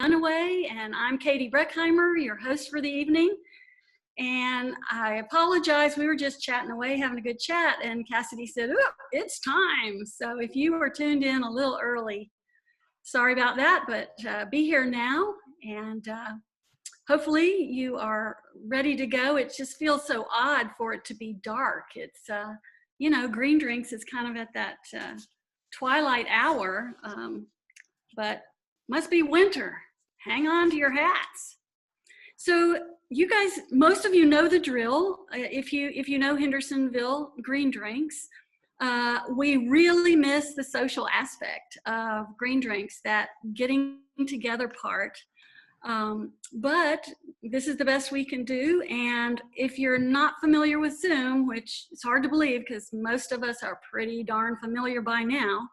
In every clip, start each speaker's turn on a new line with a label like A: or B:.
A: Runaway, and I'm Katie Breckheimer, your host for the evening. And I apologize, we were just chatting away, having a good chat, and Cassidy said, "Oh, it's time." So if you were tuned in a little early, sorry about that, but be here now, and hopefully you are ready to go. It just feels so odd for it to be dark. It's, you know, Green Drinks is kind of at that twilight hour, but must be winter. Hang on to your hats. So you guys, most of you know the drill. If you know Hendersonville Green Drinks, we really miss the social aspect of Green Drinks, that getting together part. But this is the best we can do. And if you're not familiar with Zoom, which is hard to believe because most of us are pretty darn familiar by now,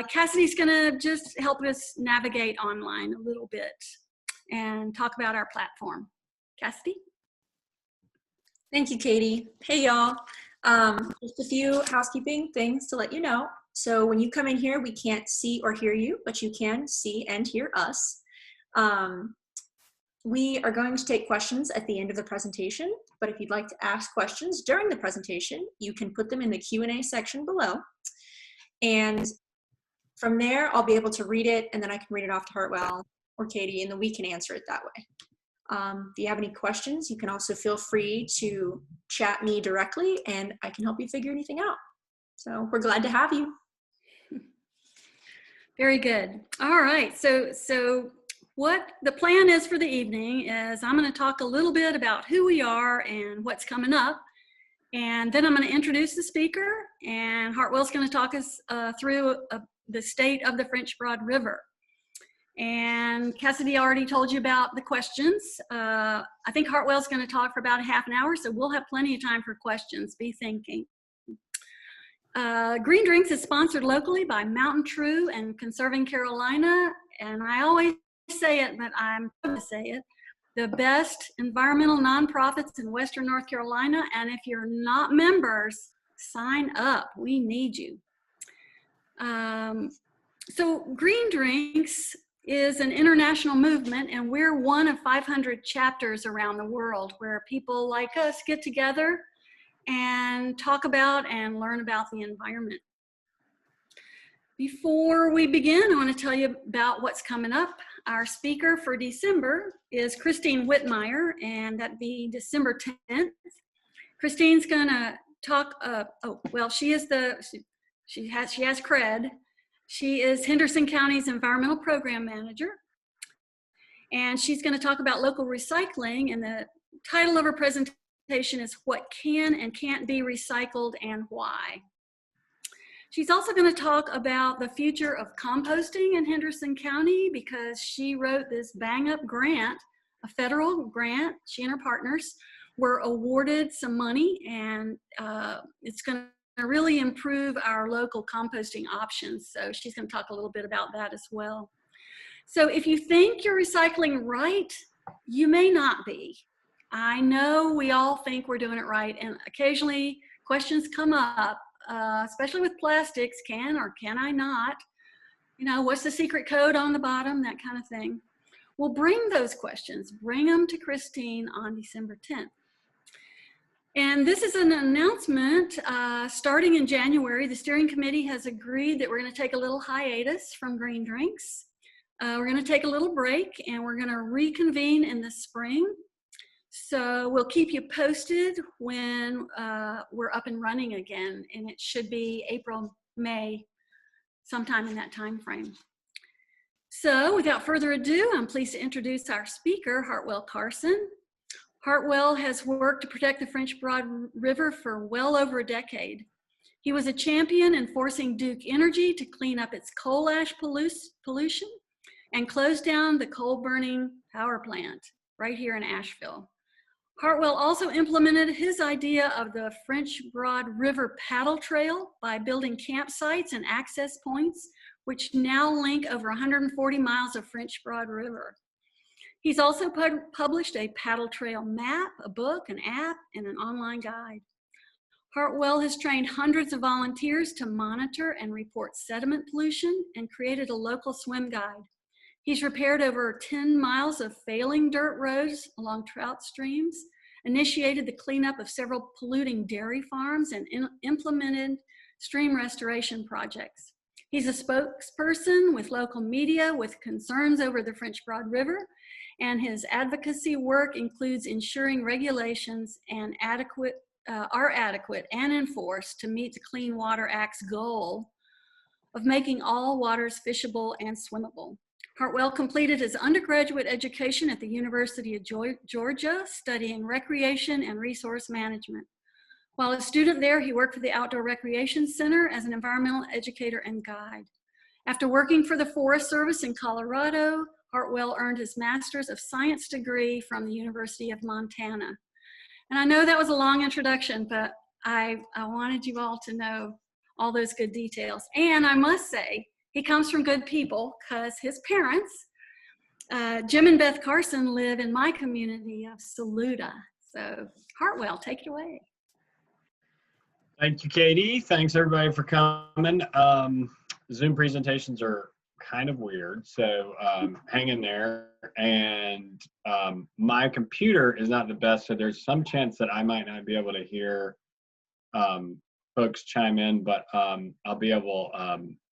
A: Cassidy's gonna just help us navigate online a little bit and talk about our platform. Cassidy?
B: Thank you, Katie. Hey, y'all. Just a few housekeeping things to let you know. So when you come in here, we can't see or hear you, but you can see and hear us. We are going to take questions at the end of the presentation, but if you'd like to ask questions during the presentation, you can put them in the Q&A section below. And from there, I'll be able to read it, and then I can read it off to Hartwell or Katie, and then we can answer it that way. If you have any questions, you can also feel free to chat me directly, and I can help you figure anything out. So we're glad to have you.
A: Very good. All right, so what the plan is for the evening is I'm going to talk a little bit about who we are and what's coming up. And then I'm going to introduce the speaker, and Hartwell's going to talk us through the state of the French Broad River. And Cassidy already told you about the questions. I think Hartwell's going to talk for about a half an hour, so we'll have plenty of time for questions. Be thinking. Green Drinks is sponsored locally by MountainTrue and Conserving Carolina, and I always say it, but I'm going to say it, the best environmental nonprofits in Western North Carolina, and if you're not members, sign up. We need you. So Green Drinks is an international movement, and we're one of 500 chapters around the world where people like us get together and talk about and learn about the environment. Before we begin, I want to tell you about what's coming up. Our speaker for December is Christine Whitmire, and that'd be December 10th. Christine's gonna talk, she has cred. She is Henderson County's Environmental Program Manager, and she's gonna talk about local recycling, and the title of her presentation is What Can and Can't Be Recycled and Why. She's also going to talk about the future of composting in Henderson County because she wrote this bang-up grant, a federal grant. She and her partners were awarded some money, and it's going to really improve our local composting options. So she's going to talk a little bit about that as well. So if you think you're recycling right, you may not be. I know we all think we're doing it right, and occasionally questions come up. Especially with plastics, can or can I not? You know, what's the secret code on the bottom, that kind of thing. We'll bring those questions, bring them to Christine on December 10th. And this is an announcement starting in January. The steering committee has agreed that we're going to take a little hiatus from Green Drinks. We're going to take a little break, and we're going to reconvene in the spring. So we'll keep you posted when we're up and running again, and it should be April, May, sometime in that time frame. So without further ado, I'm pleased to introduce our speaker, Hartwell Carson. Hartwell has worked to protect the French Broad River for well over a decade. He was a champion in forcing Duke Energy to clean up its coal ash pollution and close down the coal burning power plant right here in Asheville. Hartwell also implemented his idea of the French Broad River paddle trail by building campsites and access points, which now link over 140 miles of French Broad River. He's also published a paddle trail map, a book, an app, and an online guide. Hartwell has trained hundreds of volunteers to monitor and report sediment pollution and created a local swim guide. He's repaired over 10 miles of failing dirt roads along trout streams, initiated the cleanup of several polluting dairy farms, and implemented stream restoration projects. He's a spokesperson with local media with concerns over the French Broad River, and his advocacy work includes ensuring regulations are adequate and enforced to meet the Clean Water Act's goal of making all waters fishable and swimmable. Hartwell completed his undergraduate education at the University of Georgia, studying recreation and resource management. While a student there, he worked for the Outdoor Recreation Center as an environmental educator and guide. After working for the Forest Service in Colorado, Hartwell earned his Master's of Science degree from the University of Montana. And I know that was a long introduction, but I wanted you all to know all those good details. And I must say, he comes from good people because his parents, Jim and Beth Carson, live in my community of Saluda. So Hartwell, take it away.
C: Thank you, Katie. Thanks everybody for coming. Zoom presentations are kind of weird, so hang in there. And my computer is not the best, so there's some chance that I might not be able to hear folks chime in, but I'll be able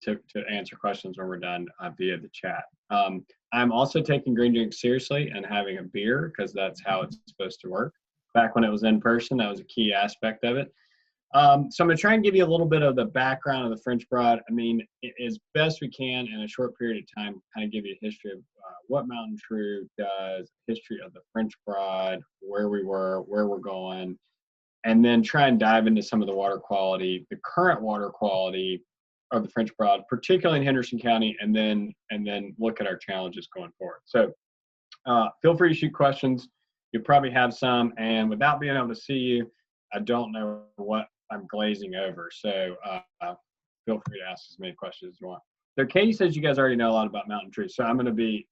C: to answer questions when we're done via the chat. I'm also taking green drinks seriously and having a beer because that's how it's supposed to work. Back when it was in person, that was a key aspect of it. So I'm going to try and give you a little bit of the background of the French Broad. I mean, as best we can in a short period of time, kind of give you a history of what MountainTrue does, history of the French Broad, where we were, where we're going, and then try and dive into some of the water quality, the current water quality of the French Broad, particularly in Henderson County, and then look at our challenges going forward. So feel free to shoot questions. You probably have some, and without being able to see you, I don't know what I'm glazing over. So feel free to ask as many questions as you want. So Katie says you guys already know a lot about MountainTrue, so I'm gonna be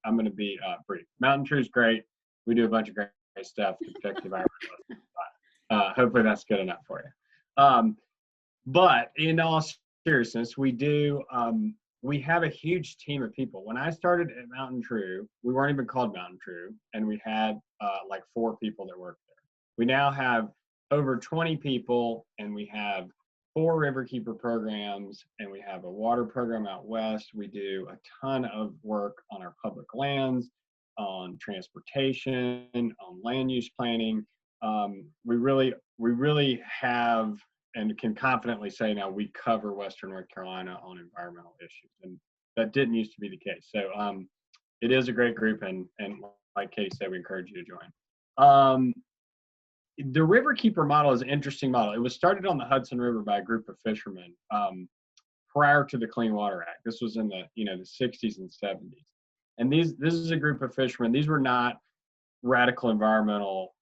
C: brief. MountainTrue is great. We do a bunch of great stuff to protect the environment. Hopefully that's good enough for you. But in all seriousness, we have a huge team of people. When I started at MountainTrue, we weren't even called MountainTrue, and we had like 4 people that worked there. We now have over 20 people, and we have 4 riverkeeper programs, and we have a water program out west. We do a ton of work on our public lands, on transportation, on land use planning. We really have and can confidently say now we cover Western North Carolina on environmental issues, and that didn't used to be the case. So it is a great group, and like Katie said, we encourage you to join. The Riverkeeper model is an interesting model. It was started on the Hudson River by a group of fishermen prior to the Clean Water Act. This was in the the 60s and 70s. And this is a group of fishermen. These were not radical environmental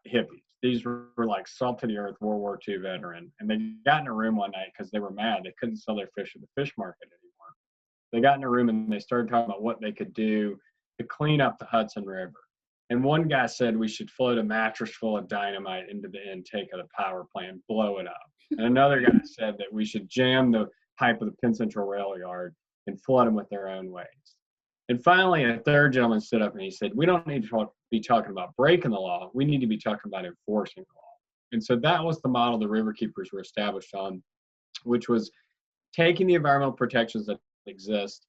C: hippies. These were like salt to the earth World War II veteran. And they got in a room one night because they were mad. They couldn't sell their fish at the fish market anymore. They got in a room and they started talking about what they could do to clean up the Hudson River. And one guy said we should float a mattress full of dynamite into the intake of the power plant, blow it up. And another guy said that we should jam the pipe of the Penn Central Rail Yard and flood them with their own waste. And finally, a third gentleman stood up and he said, we don't need to be talking about breaking the law. We need to be talking about enforcing the law. And so that was the model the Riverkeepers were established on, which was taking the environmental protections that exist,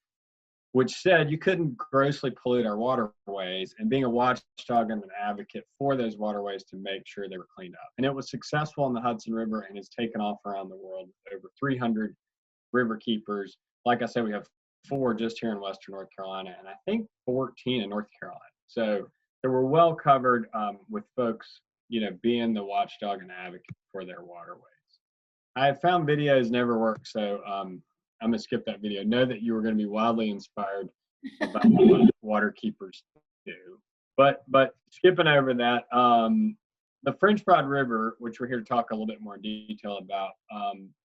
C: which said you couldn't grossly pollute our waterways, and being a watchdog and an advocate for those waterways to make sure they were cleaned up. And it was successful on the Hudson River and has taken off around the world with over 300 riverkeepers. Like I said, we have 4 just here in Western North Carolina, and I think 14 in North Carolina. So they were well covered with folks, being the watchdog and advocate for their waterways. I have found videos never work, so I'm going to skip that video. Know that you are going to be wildly inspired about what waterkeepers do. But skipping over that, the French Broad River, which we're here to talk a little bit more in detail about,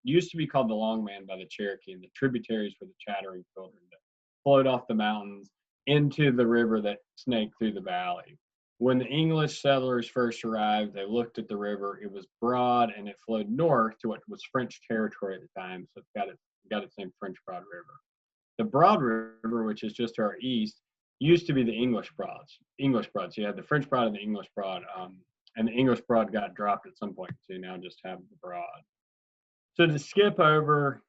C: used to be called the Longman by the Cherokee, and the tributaries were the chattering children that flowed off the mountains into the river that snaked through the valley. When the English settlers first arrived, they looked at the river. It was broad and it flowed north to what was French territory at the time, so it's got its name French Broad River. The Broad River, which is just to our east, used to be the English Broads. You had the French Broad and the English Broad, and the English Broad got dropped at some point to now just have the Broad. So to skip over,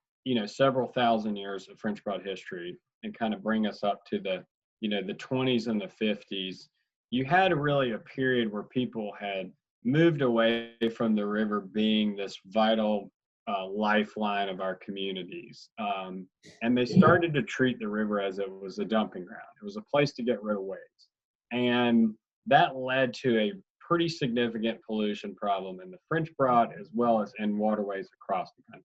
C: several thousand years of French Broad history and kind of bring us up to the, the 20s and the 50s, you had really a period where people had moved away from the river being this vital lifeline of our communities. And they started to treat the river as it was a dumping ground. It was a place to get rid of waste. And that led to a pretty significant pollution problem in the French Broad as well as in waterways across the country.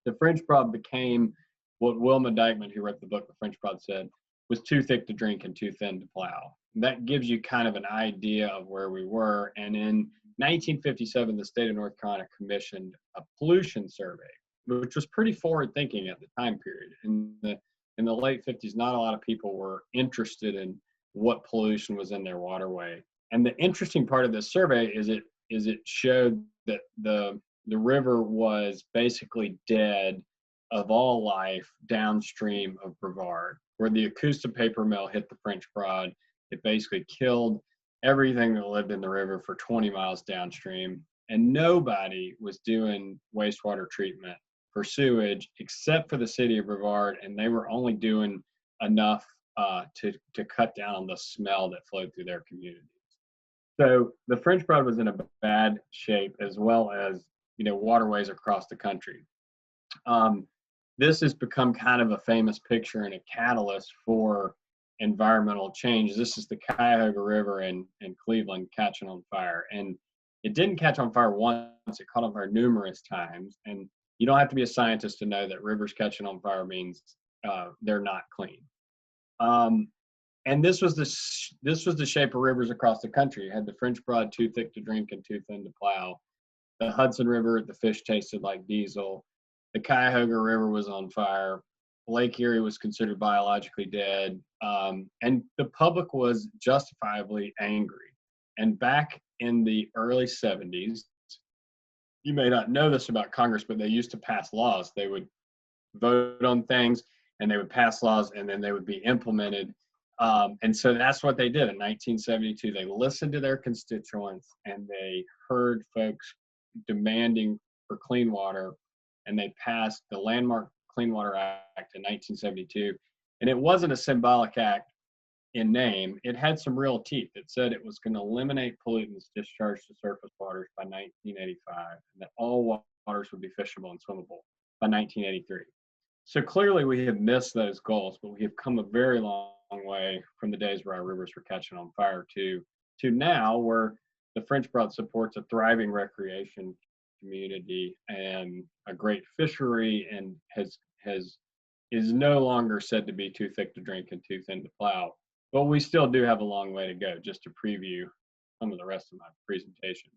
C: The French Broad became what Wilma Dykeman, who wrote the book The French Broad, said was too thick to drink and too thin to plow. That gives you kind of an idea of where we were. And in 1957, the state of North Carolina commissioned a pollution survey, which was pretty forward thinking at the time period. In the late 50s, not a lot of people were interested in what pollution was in their waterway. And the interesting part of this survey is it showed that the river was basically dead of all life downstream of Brevard. Where the acoustic paper mill hit the French Broad, it basically killed everything that lived in the river for 20 miles downstream. And nobody was doing wastewater treatment for sewage except for the city of Brevard, and they were only doing enough to cut down on the smell that flowed through their communities. So the French Broad was in a bad shape, as well as waterways across the country. This has become kind of a famous picture and a catalyst for environmental change. This is the Cuyahoga River in Cleveland catching on fire. And it didn't catch on fire once, it caught on fire numerous times. And you don't have to be a scientist to know that rivers catching on fire means they're not clean. And this was the shape of rivers across the country. You had the French Broad, too thick to drink and too thin to plow. The Hudson River, the fish tasted like diesel. The Cuyahoga River was on fire. Lake Erie was considered biologically dead. And the public was justifiably angry. And back in the early 70s, you may not know this about Congress, but they used to pass laws. They would vote on things and they would pass laws and then they would be implemented. And so that's what they did in 1972. They listened to their constituents and they heard folks demanding for clean water, and they passed the landmark Clean Water Act in 1972. And it wasn't a symbolic act in name. It had some real teeth. It said it was going to eliminate pollutants discharged to surface waters by 1985, and that all waters would be fishable and swimmable by 1983. So clearly we have missed those goals, but we have come a very long way from the days where our rivers were catching on fire to now, where the French Broad supports a thriving recreation community and a great fishery, and is no longer said to be too thick to drink and too thin to plow. But we still do have a long way to go, just to preview some of the rest of my presentation.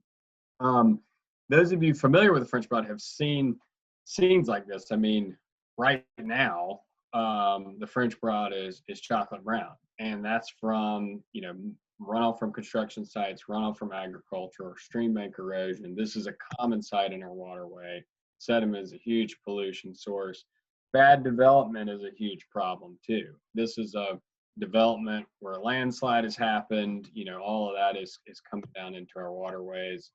C: Those of you familiar with the French Broad have seen scenes like this. I mean, right now, the French Broad is chocolate brown, and that's from runoff from construction sites, runoff from agriculture, stream bank erosion. This is a common sight in our waterway. Sediment is a huge pollution source. Bad development is a huge problem too. This is a development where a landslide has happened. All of that is coming down into our waterways.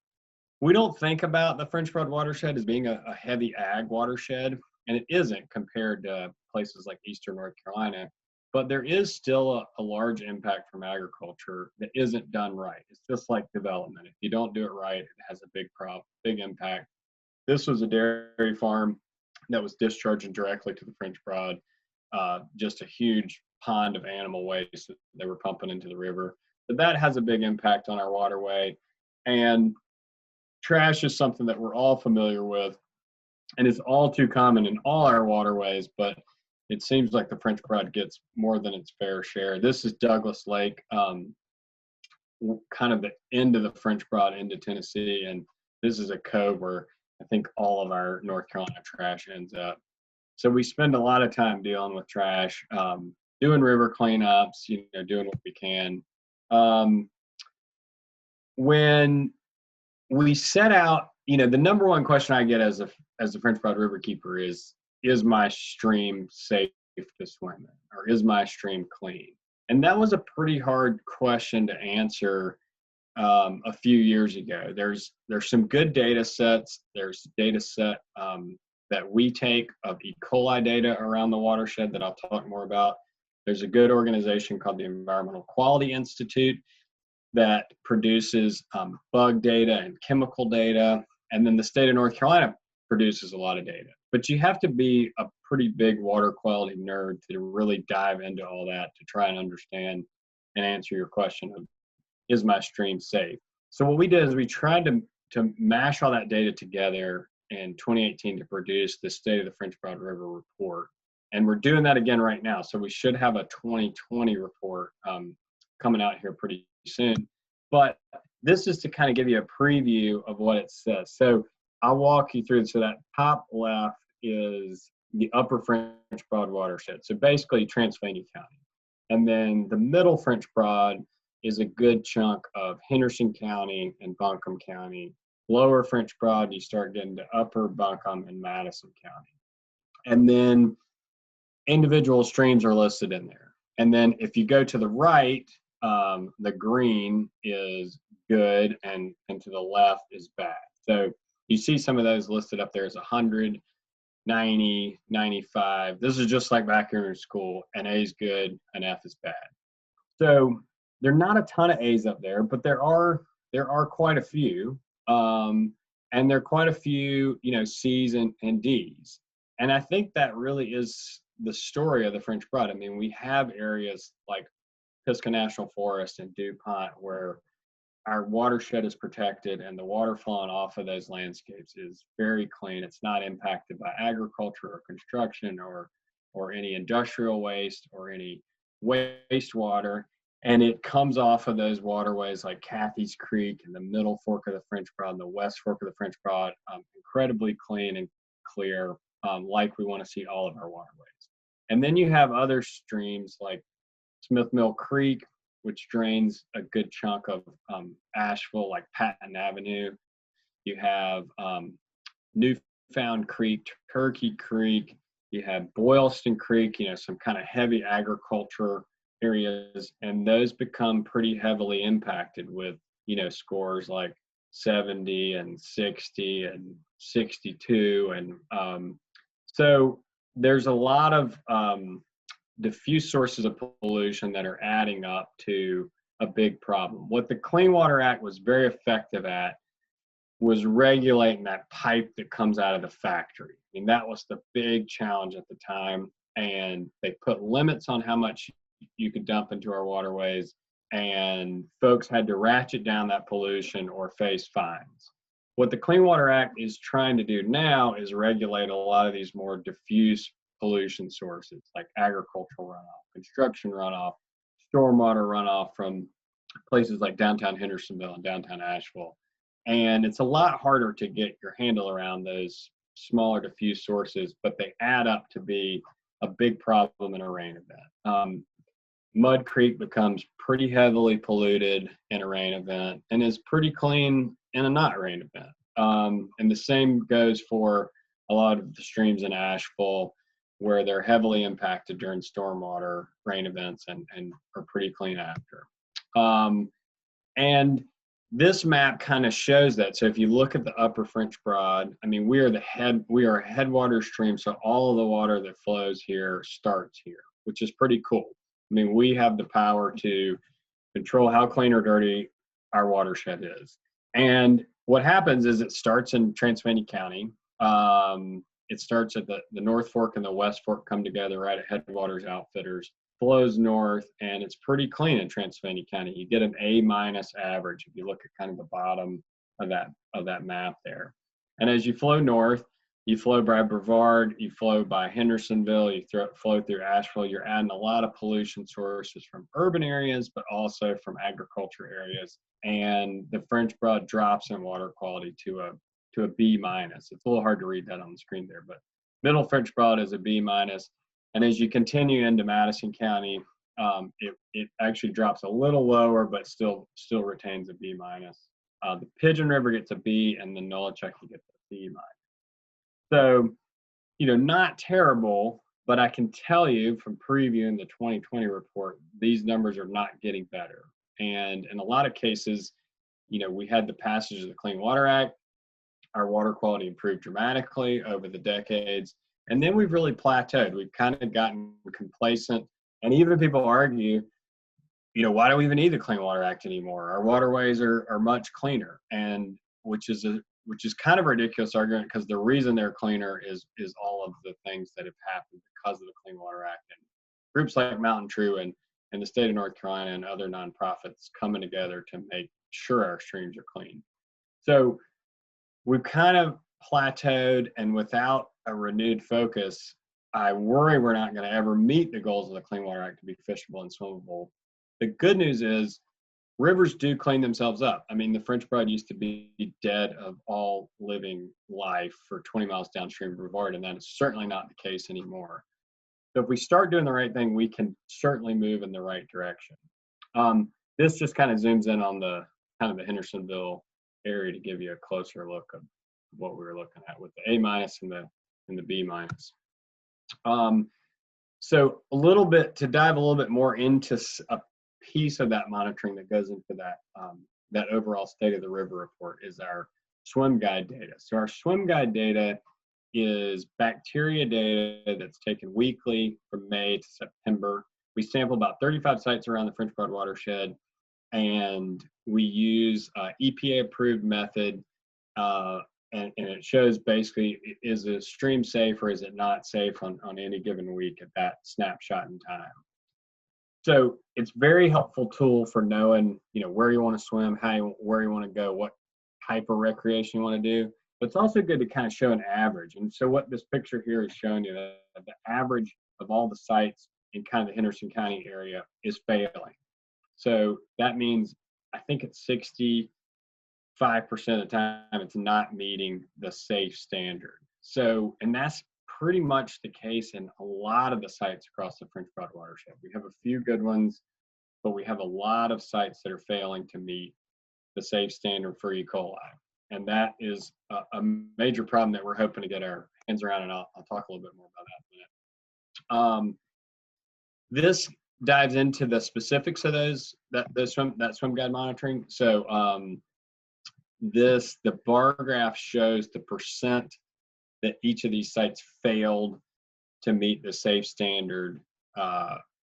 C: We don't think about the French Broad watershed as being a heavy ag watershed, and it isn't compared to places like Eastern North Carolina. But there is still a large impact from agriculture that isn't done right. It's just like development. If you don't do it right, it has a big impact. This was a dairy farm that was discharging directly to the French Broad, just a huge pond of animal waste that they were pumping into the river. But that has a big impact on our waterway. And trash is something that we're all familiar with, and it's all too common in all our waterways, but it seems like the French Broad gets more than its fair share. This is Douglas Lake, kind of the end of the French Broad into Tennessee, and this is a cove where I think all of our North Carolina trash ends up. So we spend a lot of time dealing with trash, doing river cleanups, doing what we can. When we set out, the number one question I get as the French Broad Riverkeeper is my stream safe to swim in, or is my stream clean? And that was a pretty hard question to answer a few years ago. There's some good data sets. There's data set that we take of E. coli data around the watershed that I'll talk more about. There's a good organization called the Environmental Quality Institute that produces bug data and chemical data. And then the state of North Carolina produces a lot of data. But you have to be a pretty big water quality nerd to really dive into all that to try and understand and answer your question of, is my stream safe? So what we did is we tried to mash all that data together in 2018 to produce the State of the French Broad River report. And we're doing that again right now. So we should have a 2020 report coming out here pretty soon. But this is to kind of give you a preview of what it says. So I'll walk you through. So that top left is the upper French Broad watershed. So basically Transylvania County. And then the middle French Broad is a good chunk of Henderson County and Buncombe County. Lower French Broad, you start getting to upper Buncombe and Madison County. And then individual streams are listed in there. And then if you go to the right, the green is good and to the left is bad. So you see some of those listed up there as 100, 90, 95. This is just like back here in school. An A is good, an F is bad. So there are not a ton of A's up there, but there are quite a few. And there are quite a few, C's and D's. And I think that really is the story of the French Broad. I mean, we have areas like Pisgah National Forest and DuPont where our watershed is protected and the water flowing off of those landscapes is very clean. It's not impacted by agriculture or construction or any industrial waste or any wastewater. And it comes off of those waterways like Cathy's Creek and the middle fork of the French Broad and the west fork of the French Broad, incredibly clean and clear, like we want to see all of our waterways. And then you have other streams like Smith Mill Creek, which drains a good chunk of Asheville, like Patton Avenue. You have Newfound Creek, Turkey Creek. You have Boylston Creek, some kind of heavy agriculture areas, and those become pretty heavily impacted with, scores like 70 and 60 and 62. And so there's a lot of diffuse sources of pollution that are adding up to a big problem. What the Clean Water Act was very effective at was regulating that pipe that comes out of the factory. I mean, that was the big challenge at the time. And they put limits on how much you could dump into our waterways, and folks had to ratchet down that pollution or face fines. What the Clean Water Act is trying to do now is regulate a lot of these more diffuse pollution sources like agricultural runoff, construction runoff, stormwater runoff from places like downtown Hendersonville and downtown Asheville. And it's a lot harder to get your handle around those smaller diffuse sources, but they add up to be a big problem in a rain event. Mud Creek becomes pretty heavily polluted in a rain event and is pretty clean in a not rain event. And the same goes for a lot of the streams in Asheville where they're heavily impacted during stormwater rain events and are pretty clean after. And this map kind of shows that. So if you look at the upper French Broad, I mean, we are a headwater stream. So all of the water that flows here starts here, which is pretty cool. I mean, we have the power to control how clean or dirty our watershed is. And what happens is it starts in Transylvania County. It starts at the North Fork and the West Fork come together right at Headwaters Outfitters, flows north, and it's pretty clean in Transylvania County. You get an A- average if you look at kind of the bottom of that map there. And as you flow north, you flow by Brevard, you flow by Hendersonville, you flow through Asheville. You're adding a lot of pollution sources from urban areas, but also from agriculture areas. And the French Broad drops in water quality to a B-. It's a little hard to read that on the screen there, but middle French Broad is a B-. And as you continue into Madison County, it actually drops a little lower, but still retains a B-. The Pigeon River gets a B, and the Nolichucky gets a C-. So, not terrible, But I can tell you from previewing the 2020 report, these numbers are not getting better. And in a lot of cases, we had the passage of the Clean Water Act. Our water quality improved dramatically over the decades. And then we've really plateaued. We've kind of gotten complacent. And even people argue, why do we even need the Clean Water Act anymore? Our waterways are much cleaner, and which is kind of a ridiculous argument, because the reason they're cleaner is all of the things that have happened because of the Clean Water Act, and groups like MountainTrue and the state of North Carolina and other nonprofits coming together to make sure our streams are clean. So we've kind of plateaued, and without a renewed focus, I worry we're not going to ever meet the goals of the Clean Water Act to be fishable and swimmable. The good news is rivers do clean themselves up. I mean, the French Broad used to be dead of all living life for 20 miles downstream of Brevard, and that is certainly not the case anymore. So if we start doing the right thing, we can certainly move in the right direction. This just kind of zooms in on the Hendersonville area to give you a closer look of what we were looking at with the A- and the B-. So a little bit, to dive a little bit more into a piece of that monitoring that goes into that overall state of the river report, is our swim guide data. So our swim guide data is bacteria data that's taken weekly from May to September. We sample about 35 sites around the French Broad watershed, and we use EPA approved method, and it shows basically, is a stream safe or is it not safe on any given week at that snapshot in time. So it's very helpful tool for knowing, where you want to swim, where you want to go, what type of recreation you want to do. But it's also good to kind of show an average. And so what this picture here is showing you, that the average of all the sites in kind of the Henderson County area is failing. So that means, I think it's 65% of the time it's not meeting the safe standard. So, and that's pretty much the case in a lot of the sites across the French Broad watershed. We have a few good ones, but we have a lot of sites that are failing to meet the safe standard for E. coli. And that is a major problem that we're hoping to get our hands around, and I'll talk a little bit more about that in a minute. This dives into the specifics of that swim guide monitoring. So the bar graph shows the percent that each of these sites failed to meet the safe standard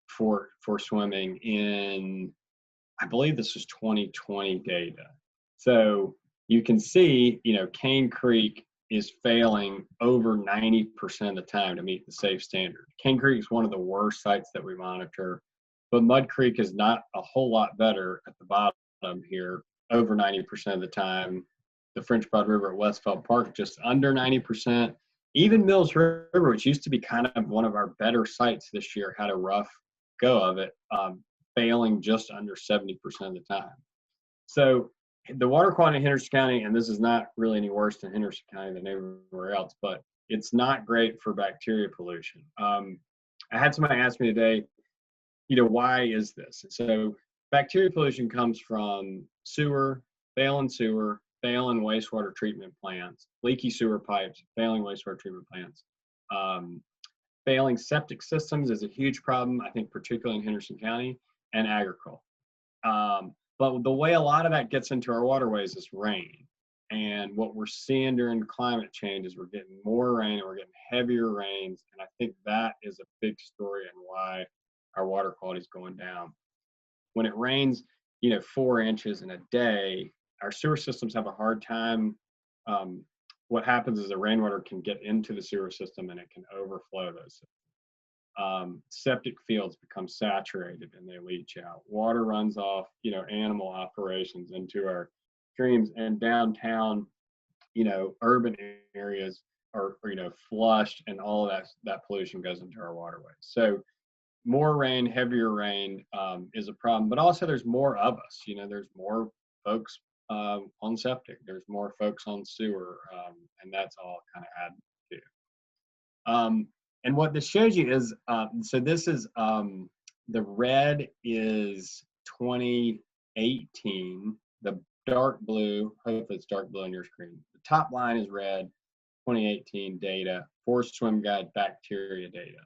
C: for swimming in, I believe this was 2020 data. So you can see, Cane Creek is failing over 90% of the time to meet the safe standard. Cane Creek is one of the worst sites that we monitor, but Mud Creek is not a whole lot better at the bottom here, over 90% of the time. The French Broad River at Westfeld Park, just under 90%. Even Mills River, which used to be kind of one of our better sites this year, had a rough go of it, failing just under 70% of the time. So the water quality in Henderson County, and this is not really any worse than Henderson County than everywhere else, but it's not great for bacteria pollution. I had somebody ask me today, why is this? And so bacteria pollution comes from failing wastewater treatment plants, leaky sewer pipes, failing wastewater treatment plants. Failing septic systems is a huge problem, I think, particularly in Henderson County, and agriculture. But the way a lot of that gets into our waterways is rain. And what we're seeing during climate change is we're getting more rain and we're getting heavier rains. And I think that is a big story and why our water quality is going down. When it rains, 4 inches in a day, our sewer systems have a hard time. What happens is the rainwater can get into the sewer system and it can overflow those systems. Septic fields become saturated and they leach out. Water runs off, animal operations into our streams, and downtown, urban areas are, flushed, and all of that pollution goes into our waterways. So more rain, heavier rain is a problem, but also there's more of us. There's more folks on septic, there's more folks on sewer, and that's all kind of added to. And what this shows you is, so this is, the red is 2018, the dark blue, hopefully it's dark blue on your screen. The top line is red, 2018 data for swim guide bacteria data.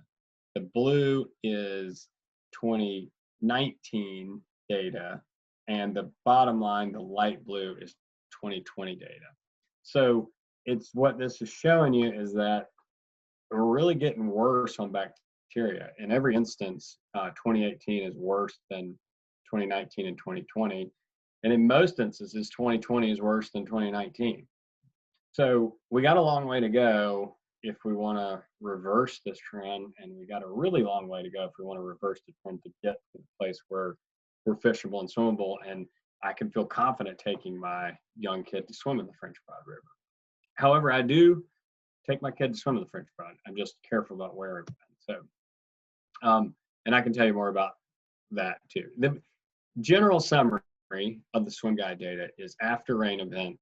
C: The blue is 2019 data, and the bottom line, the light blue, is 2020 data. So it's what this is showing you is that we're really getting worse on bacteria. In every instance, 2018 is worse than 2019 and 2020. And in most instances, 2020 is worse than 2019. So we got a long way to go if we want to reverse this trend, and we got a really long way to go if we want to reverse the trend to get to the place where we're fishable and swimmable, and I can feel confident taking my young kid to swim in the French Broad River. However, I do take my kid to swim in the French Broad. I'm just careful about where I've been. So, and I can tell you more about that too. The general summary of the swim guide data is after rain events,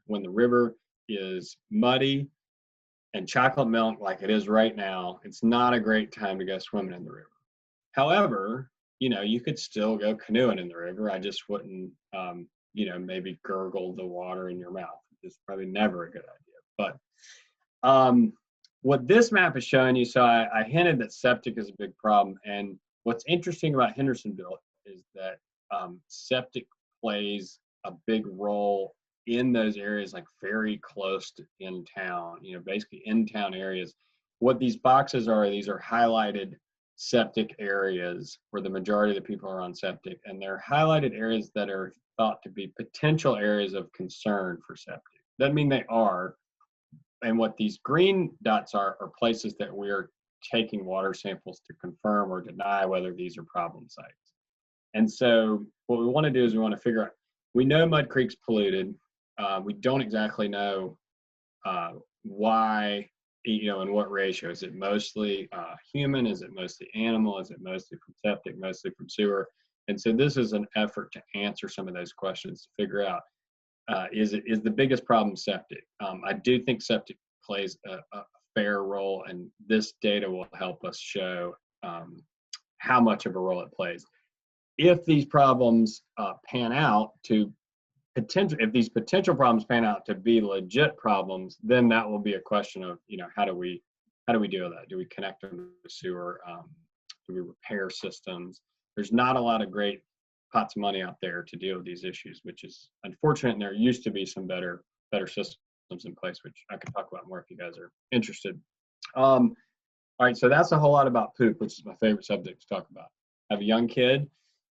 C: when the river is muddy and chocolate milk like it is right now, it's not a great time to go swimming in the river. However, you know, you could still go canoeing in the river. I just wouldn't, you know, maybe gurgle the water in your mouth. It's probably never a good idea. But what this map is showing you, so I hinted that septic is a big problem. And what's interesting about Hendersonville is that septic plays a big role in those areas, like very close to in town, you know, basically in town areas. What these boxes are, these are highlighted septic areas where the majority of the people are on septic, and they're highlighted areas that are thought to be potential areas of concern for septic. Doesn't mean they are. And what these green dots are places that we're taking water samples to confirm or deny whether these are problem sites. And so what we want to do is we want to figure out, we know Mud Creek's polluted. We don't exactly know why, you know, in what ratio. Is it mostly human? Is it mostly animal? Is it mostly from septic, mostly from sewer? And so this is an effort to answer some of those questions, to figure out, is the biggest problem septic? I do think septic plays a fair role, and this data will help us show how much of a role it plays. If these problems pan out to if these potential problems pan out to be legit problems, then that will be a question of, you know, how do we deal with that? Do we connect them to sewer? Do we repair systems? There's not a lot of great pots of money out there to deal with these issues, which is unfortunate. And there used to be some better systems in place, which I can talk about more if you guys are interested. All right, so that's a whole lot about poop, which is my favorite subject to talk about. I have a young kid,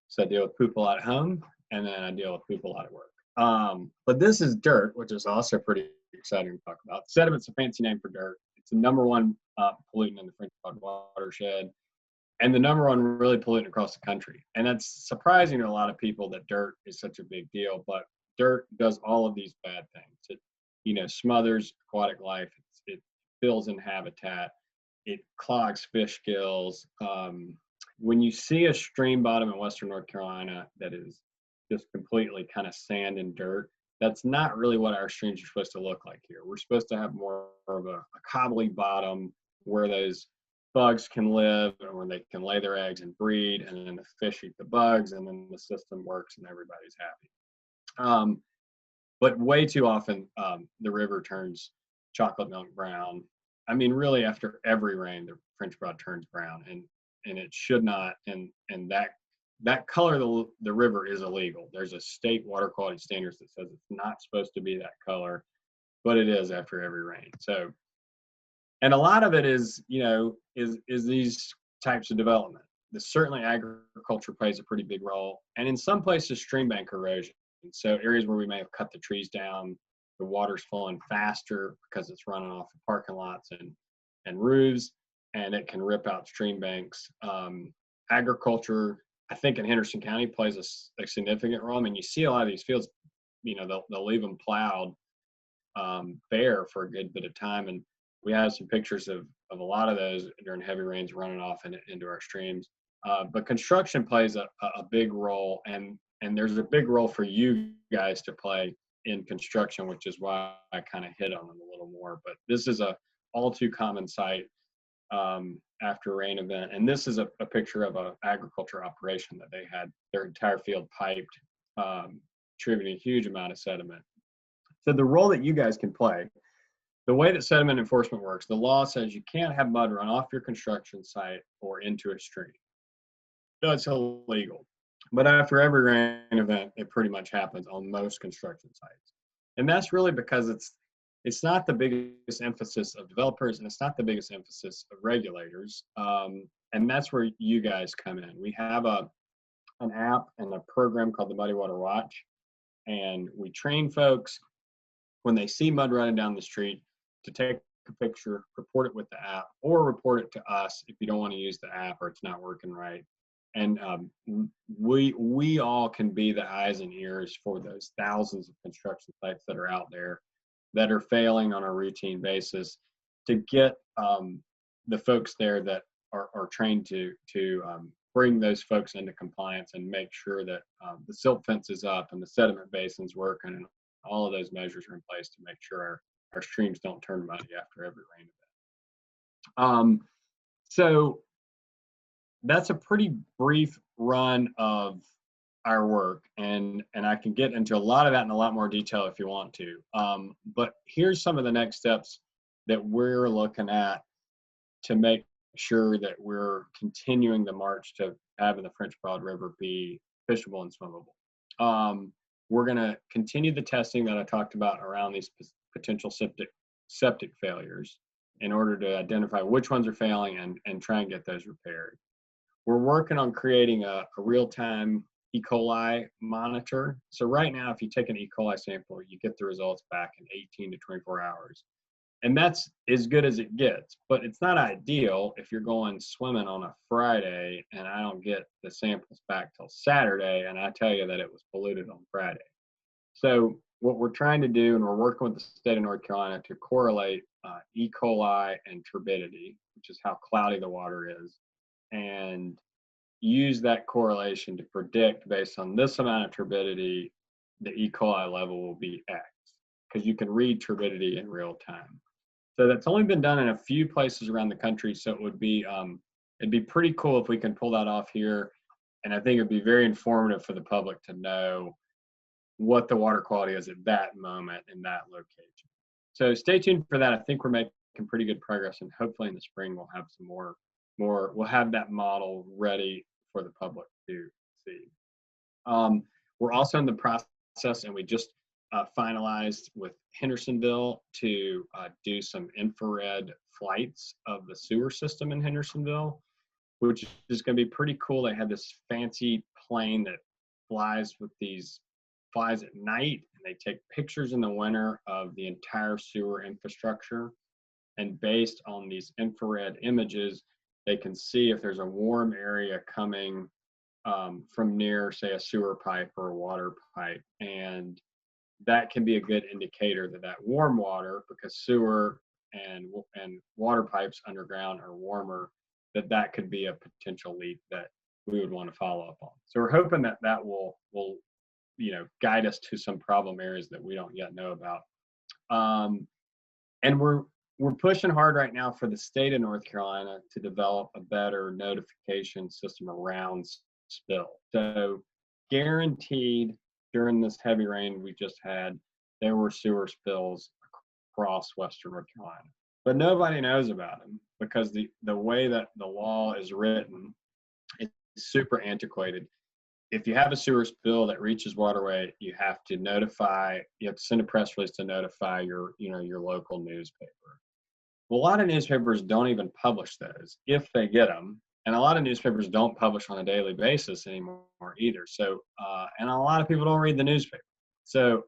C: so I deal with poop a lot at home, and then I deal with poop a lot at work. But this is dirt, which is also pretty exciting to talk about. Sediment's a fancy name for dirt. It's the #1 pollutant in the French Broad Watershed, and the #1 really pollutant across the country. And that's surprising to a lot of people that dirt is such a big deal, but dirt does all of these bad things. It, you know, smothers aquatic life. It fills in habitat. It clogs fish gills. When you see a stream bottom in Western North Carolina that is just completely kind of sand and dirt, that's not really what our streams are supposed to look like here. We're supposed to have more of a cobbly bottom where those bugs can live and where they can lay their eggs and breed, and then the fish eat the bugs, and then the system works and everybody's happy. But way too often, the river turns chocolate milk brown. I mean, really, after every rain, the French Broad turns brown, and it should not. And that color of the river is illegal. There's a state water quality standards that says it's not supposed to be that color, but it is after every rain. So, and a lot of it is, you know, is these types of development. Certainly agriculture plays a pretty big role, and in some places stream bank erosion. So areas where we may have cut the trees down, the water's flowing faster because it's running off of parking lots and roofs, and it can rip out stream banks. Agriculture, I think in Henderson County, plays a significant role. I mean, you see a lot of these fields, you know, they'll leave them plowed bare for a good bit of time, and we have some pictures of a lot of those during heavy rains running off into our streams. But construction plays a big role, and there's a big role for you guys to play in construction, which is why I kind of hit on them a little more. But this is a all too common sight after a rain event. And this is a picture of an agriculture operation that they had their entire field piped, contributing a huge amount of sediment. So the role that you guys can play, the way that sediment enforcement works, the law says you can't have mud run off your construction site or into a stream. That's illegal. But after every rain event, it pretty much happens on most construction sites. And that's really because it's not the biggest emphasis of developers, and it's not the biggest emphasis of regulators. And that's where you guys come in. We have an app and a program called the Muddy Water Watch, and we train folks when they see mud running down the street to take a picture, report it with the app, or report it to us if you don't want to use the app or it's not working right. And we all can be the eyes and ears for those thousands of construction sites that are out there that are failing on a routine basis, to get the folks there that are trained to bring those folks into compliance and make sure that the silt fence is up and the sediment basin's working, and all of those measures are in place to make sure our streams don't turn muddy after every rain event. So that's a pretty brief run of our work, and I can get into a lot of that in a lot more detail if you want to. But here's some of the next steps that we're looking at to make sure that we're continuing the march to having the French Broad River be fishable and swimmable. We're going to continue the testing that I talked about around these potential septic failures in order to identify which ones are failing and try and get those repaired. We're working on creating a real-time E. coli monitor. So right now, if you take an E. coli sample, you get the results back in 18 to 24 hours. And that's as good as it gets, but it's not ideal if you're going swimming on a Friday and I don't get the samples back till Saturday and I tell you that it was polluted on Friday. So what we're trying to do, and we're working with the state of North Carolina to correlate E. coli and turbidity, which is how cloudy the water is, and use that correlation to predict based on this amount of turbidity, the E. coli level will be X, because you can read turbidity in real time. So that's only been done in a few places around the country. So it would be, it'd be pretty cool if we can pull that off here. And I think it'd be very informative for the public to know what the water quality is at that moment in that location. So stay tuned for that. I think we're making pretty good progress, and hopefully in the spring we'll have some more, we'll have that model ready for the public to see. We're also in the process, and we just finalized with Hendersonville to do some infrared flights of the sewer system in Hendersonville, which is going to be pretty cool. They had this fancy plane that flies at night, and they take pictures in the winter of the entire sewer infrastructure. And based on these infrared images, they can see if there's a warm area coming from near, say, a sewer pipe or a water pipe. And that can be a good indicator that warm water, because sewer and water pipes underground are warmer, that could be a potential leak that we would want to follow up on. So we're hoping that will guide us to some problem areas that we don't yet know about. And we're pushing hard right now for the state of North Carolina to develop a better notification system around spill. So guaranteed, during this heavy rain we just had, there were sewer spills across Western North Carolina. But nobody knows about them because the way that the law is written, it's super antiquated. If you have a sewer spill that reaches waterway, you have to send a press release to notify your local newspaper. Well, a lot of newspapers don't even publish those if they get them. And a lot of newspapers don't publish on a daily basis anymore either. So, and a lot of people don't read the newspaper. So,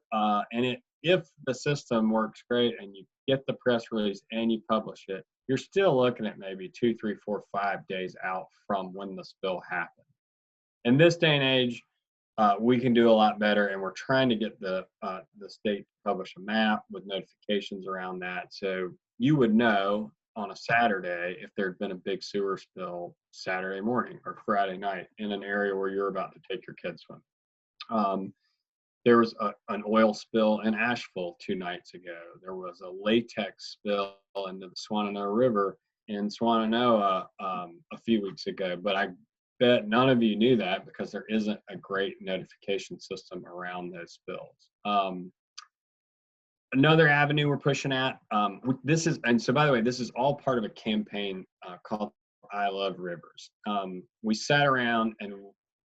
C: if the system works great and you get the press release and you publish it, you're still looking at maybe 2, 3, 4, 5 days out from when the spill happened. In this day and age, we can do a lot better, and we're trying to get the state to publish a map with notifications around that. So you would know on a Saturday if there'd been a big sewer spill Saturday morning or Friday night in an area where you're about to take your kids swim. There was an oil spill in Asheville 2 nights ago. There was a latex spill into the Swannanoa River in Swannanoa a few weeks ago. But I bet none of you knew that because there isn't a great notification system around those spills. Another avenue we're pushing at, this is, and so by the way, this is all part of a campaign called I Love Rivers. We sat around and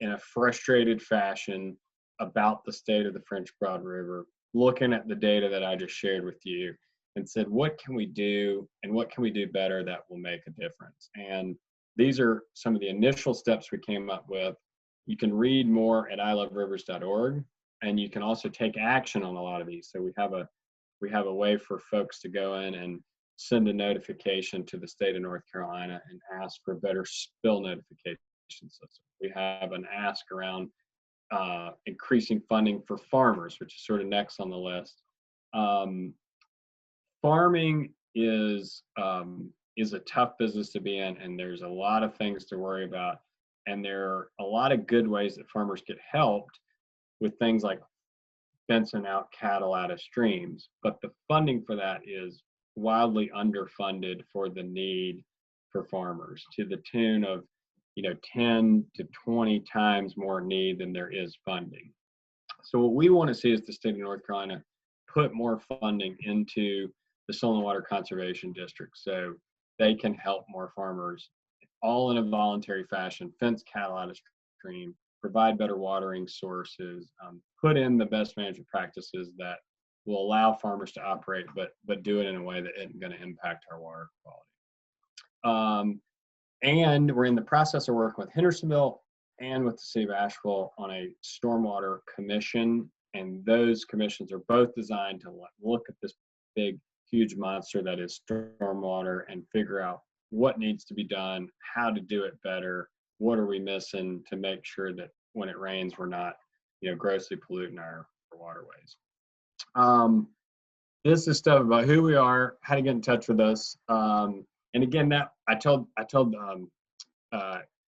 C: in a frustrated fashion about the state of the French Broad River, looking at the data that I just shared with you, and said, what can we do and what can we do better that will make a difference? And these are some of the initial steps we came up with. You can read more at iloverivers.org, and you can also take action on a lot of these. So we have a way for folks to go in and send a notification to the state of North Carolina and ask for better spill notification system. We have an ask around increasing funding for farmers, which is sort of next on the list. Farming is a tough business to be in, and there's a lot of things to worry about. And there are a lot of good ways that farmers get helped with things like fencing out cattle out of streams, but the funding for that is wildly underfunded for the need for farmers, to the tune of 10 to 20 times more need than there is funding. So what we want to see is the state of North Carolina put more funding into the Soil and Water Conservation District so they can help more farmers, all in a voluntary fashion, fence cattle out of stream, provide better watering sources, put in the best management practices that will allow farmers to operate, but do it in a way that isn't going to impact our water quality. And we're in the process of working with Hendersonville and with the city of Asheville on a stormwater commission, and those commissions are both designed to look at this big, huge monster that is stormwater and figure out what needs to be done, how to do it better, what are we missing to make sure that when it rains, we're not, grossly polluting our waterways. This is stuff about who we are, how to get in touch with us. And again, that I told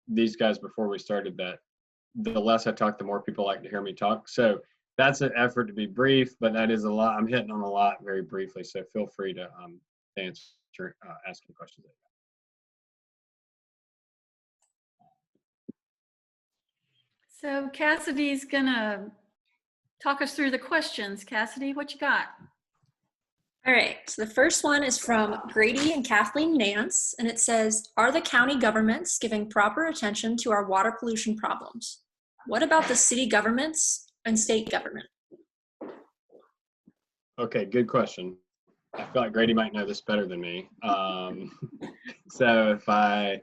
C: these guys before we started that the less I talk, the more people like to hear me talk. So that's an effort to be brief, but that is a lot. I'm hitting on a lot very briefly. So feel free to answer, ask any questions.
A: So Cassidy's gonna talk us through the questions. Cassidy, what you got?
B: All right, so the first one is from Grady and Kathleen Nance, and it says, are the county governments giving proper attention to our water pollution problems? What about the city governments and state government?
C: Okay, good question. I feel like Grady might know this better than me. So if I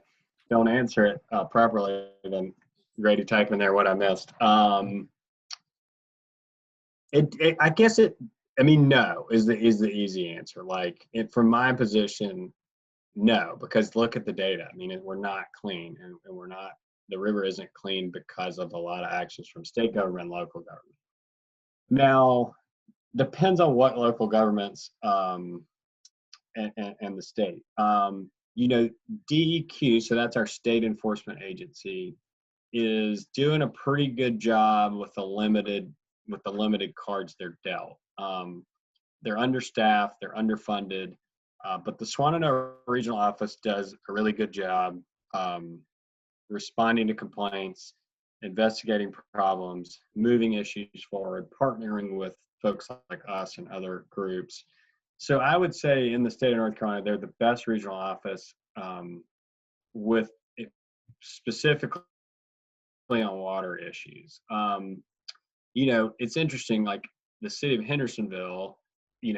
C: don't answer it properly, then Grady, type in there what I missed. I guess no is the easy answer. Like from my position, no, because look at the data. We're not clean, and the river isn't clean because of a lot of actions from state government and local government. Now, depends on what local governments and the state. DEQ, so that's our state enforcement agency, is doing a pretty good job with the limited cards they're dealt. They're understaffed, they're underfunded, but the Swanano Regional Office does a really good job responding to complaints, investigating problems, moving issues forward, partnering with folks like us and other groups. So I would say in the state of North Carolina, they're the best regional office with specifically on water issues. It's interesting, like the city of Hendersonville,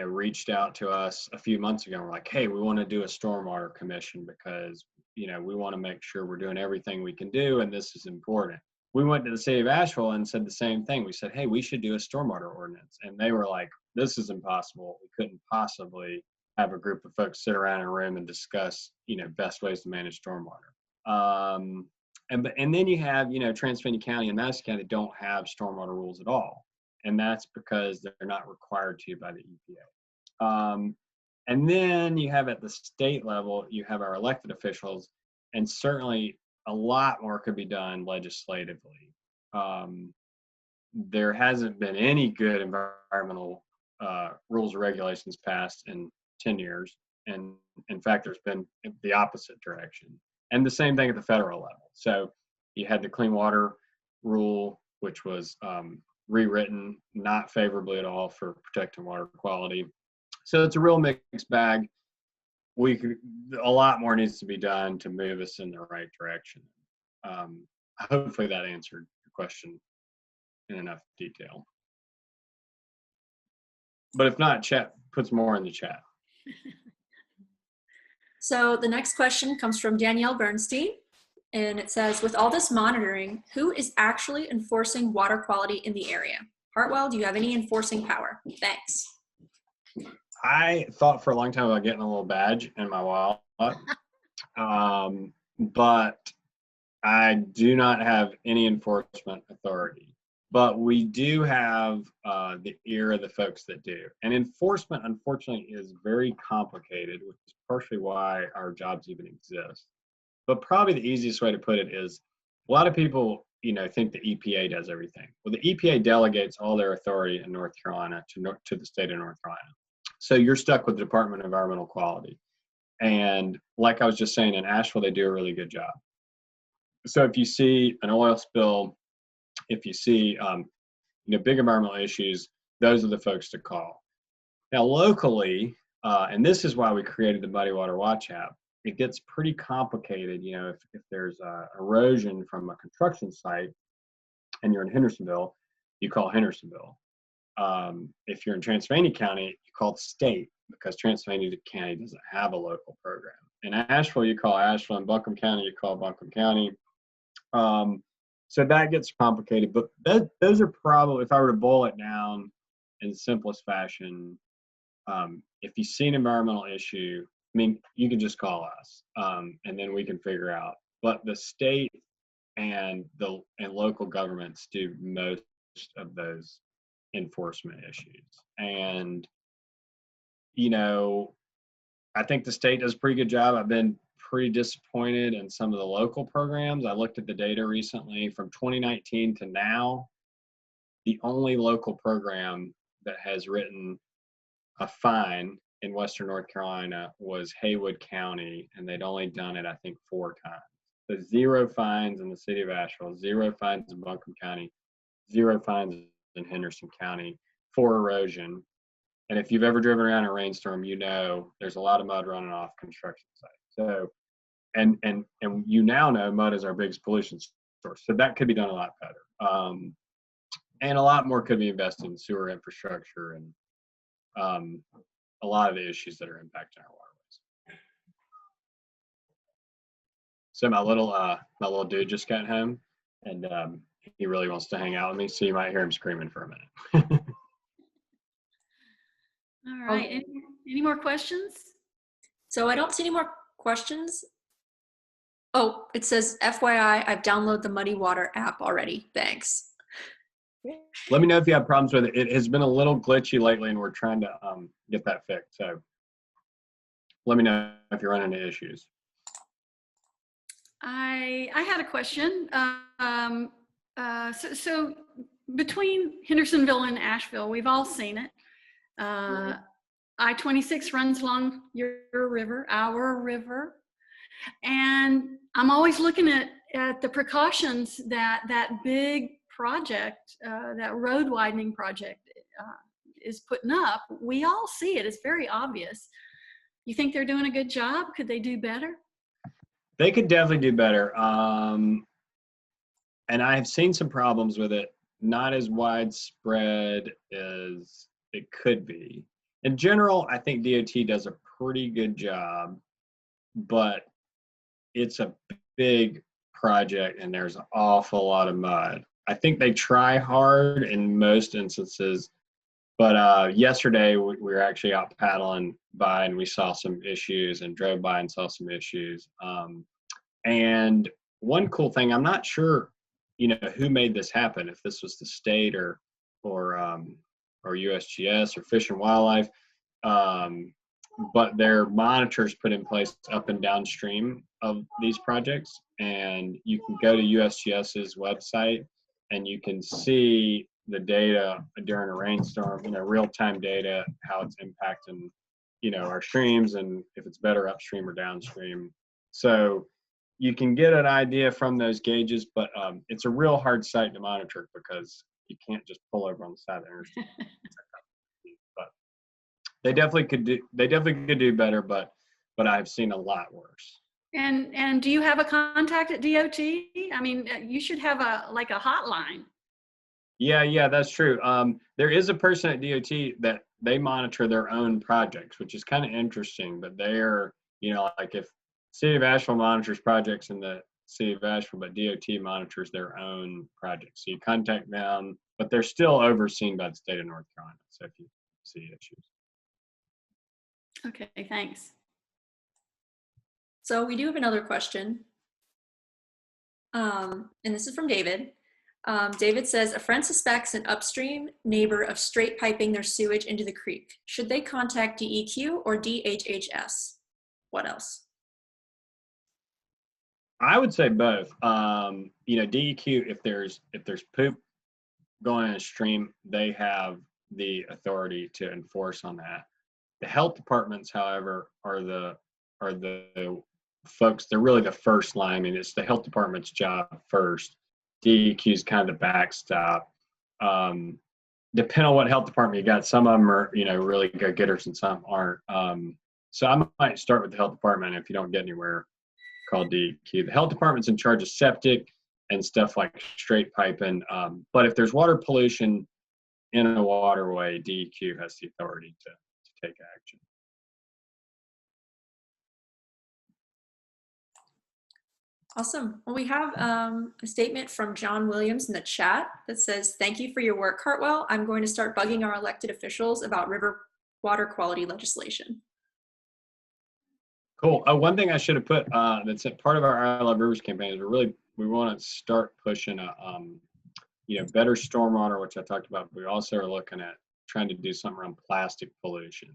C: reached out to us a few months ago and we're like, hey, we want to do a stormwater commission because, we want to make sure we're doing everything we can do and this is important. We went to the city of Asheville and said the same thing. We said, hey, we should do a stormwater ordinance. And they were like, this is impossible. We couldn't possibly have a group of folks sit around in a room and discuss, best ways to manage stormwater. And then you have, Trans-Pennine County and Madison County don't have stormwater rules at all. And that's because they're not required to by the EPA. And then you have at the state level, you have our elected officials, and certainly a lot more could be done legislatively. There hasn't been any good environmental rules or regulations passed in 10 years. And in fact, there's been the opposite direction. And the same thing at the federal level. So you had the Clean Water Rule, which was rewritten not favorably at all for protecting water quality. So it's a real mixed bag. A lot more needs to be done to move us in the right direction. Hopefully that answered your question in enough detail. But if not, chat puts more in the chat.
B: So the next question comes from Danielle Bernstein, and it says, with all this monitoring, who is actually enforcing water quality in the area? Hartwell, do you have any enforcing power? Thanks.
C: I thought for a long time about getting a little badge in my wallet, but I do not have any enforcement authority. But we do have the ear of the folks that do. And enforcement, unfortunately, is very complicated, which is partially why our jobs even exist. But probably the easiest way to put it is a lot of people, think the EPA does everything. Well, the EPA delegates all their authority in North Carolina to the state of North Carolina. So you're stuck with the Department of Environmental Quality. And like I was just saying, in Asheville, they do a really good job. So if you see an oil spill, if you see big environmental issues, those are the folks to call. Now locally, and this is why we created the Muddy Water Watch app, it gets pretty complicated. If there's erosion from a construction site and you're in Hendersonville, you call Hendersonville. If you're in Transylvania County, you call the state, because Transylvania County doesn't have a local program. In Asheville, you call Asheville. In Buncombe County, you call Buncombe County. So that gets complicated, but those are probably, if I were to boil it down in the simplest fashion, if you see an environmental issue, you can just call us, and then we can figure out. But the state and local governments do most of those enforcement issues. And, I think the state does a pretty good job. I've been pretty disappointed in some of the local programs. I looked at the data recently from 2019 to now. The only local program that has written a fine in Western North Carolina was Haywood County, and they'd only done it, I think, 4 times. So 0 fines in the city of Asheville, 0 fines in Buncombe County, 0 fines in Henderson County for erosion. And if you've ever driven around in a rainstorm, there's a lot of mud running off construction sites. So, and you now know mud is our biggest pollution source. So that could be done a lot better. And a lot more could be invested in sewer infrastructure and a lot of the issues that are impacting our waterways. So my little dude just got home, and he really wants to hang out with me. So you might hear him screaming for a minute.
A: All right. Any more questions?
B: So I don't see any more questions. Oh, it says, FYI, I've downloaded the Muddy Water app already. Thanks.
C: Let me know if you have problems with it. It has been a little glitchy lately, and we're trying to get that fixed. So let me know if you're running into issues.
A: I had a question. So between Hendersonville and Asheville, we've all seen it. I-26 runs along our river, and I'm always looking at the precautions that big project, that road widening project is putting up. We all see it. It's very obvious. You think they're doing a good job? Could they do better?
C: They could definitely do better. And I have seen some problems with it, not as widespread as it could be. In general, I think DOT does a pretty good job, but it's a big project and there's an awful lot of mud. I think they try hard in most instances, but yesterday we were actually out paddling by and we saw some issues and drove by and saw some issues. And one cool thing, I'm not sure, who made this happen, if this was the state or USGS or Fish and Wildlife, but their monitors put in place up and downstream of these projects, and you can go to USGS's website and you can see the data during a rainstorm, real-time data, how it's impacting, our streams and if it's better upstream or downstream. So you can get an idea from those gauges, but it's a real hard site to monitor because you can't just pull over on the side of the interstate. But they definitely could do better, but I've seen a lot worse.
A: And do you have a contact at DOT? I mean, you should have a hotline.
C: Yeah, that's true. There is a person at DOT that they monitor their own projects, which is kind of interesting, but they're, like if City of Asheville monitors projects in the City of Asheville, but DOT monitors their own projects. So you contact them, but they're still overseen by the state of North Carolina. So if you see issues.
A: Okay, thanks.
B: So we do have another question. And this is from David. David says, a friend suspects an upstream neighbor of straight piping their sewage into the creek. Should they contact DEQ or DHHS? What else?
C: I would say both. DEQ, if there's poop going in a stream, they have the authority to enforce on that. The health departments, however, are the folks. They're really the first line. I mean, it's the health department's job first. DEQ is kind of the backstop. Depending on what health department you got, some of them are, really go getters and some aren't. So I might start with the health department. If you don't get anywhere, call DEQ. The health department's in charge of septic and stuff like straight piping. But if there's water pollution in a waterway, DEQ has the authority to take action.
B: Awesome. Well, we have a statement from John Williams in the chat that says, thank you for your work, Hartwell. I'm going to start bugging our elected officials about river water quality legislation.
C: Cool. One thing I should have put that's a part of our I Love Rivers campaign is we want to start pushing better stormwater, which I talked about. But we also are looking at trying to do something around plastic pollution.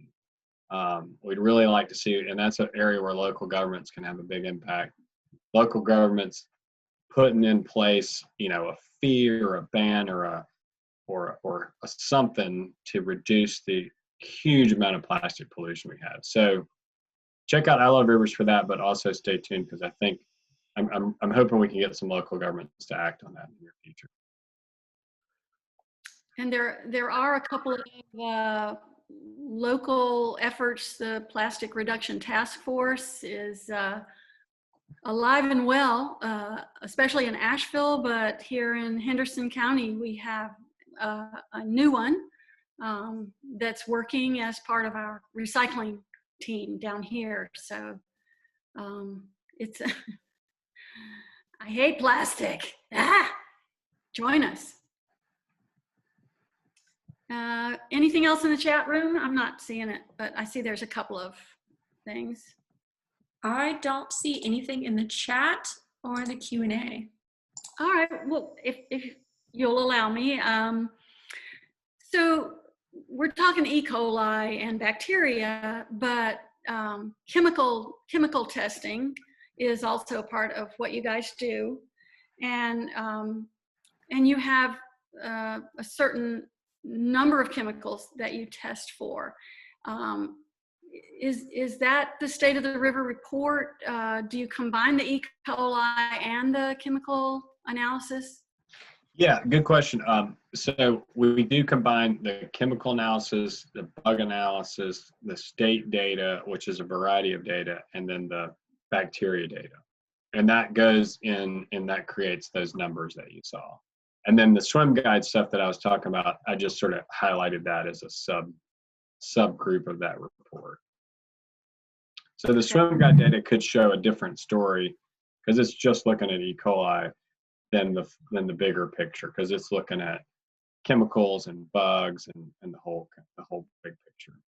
C: We'd really like to see, and that's an area where local governments can have a big impact. Local governments putting in place, a fee or a ban or a something to reduce the huge amount of plastic pollution we have. So check out I Love Rivers for that, but also stay tuned because I think I'm hoping we can get some local governments to act on that in the near future.
A: And there are a couple of local efforts. The Plastic Reduction Task Force is alive and well, especially in Asheville, but here in Henderson County, we have a new one that's working as part of our recycling team down here. So it's, I hate plastic. Join us. Anything else in the chat room? I'm not seeing it, but I see there's a couple of things.
B: I don't see anything in the chat or the Q&A.
A: All right, well, if you'll allow me. So we're talking E. coli and bacteria, but chemical testing is also a part of what you guys do. And you have a certain number of chemicals that you test for. Is that the State of the River report? Do you combine the E. coli and the chemical analysis?
C: Yeah, good question. So we do combine the chemical analysis, the bug analysis, the state data, which is a variety of data, and then the bacteria data. And that goes in, and that creates those numbers that you saw. And then the swim guide stuff that I was talking about, I just sort of highlighted that as a subgroup of that report. So the swim guide data could show a different story because it's just looking at E. coli than the bigger picture, because it's looking at chemicals and bugs and the whole big picture.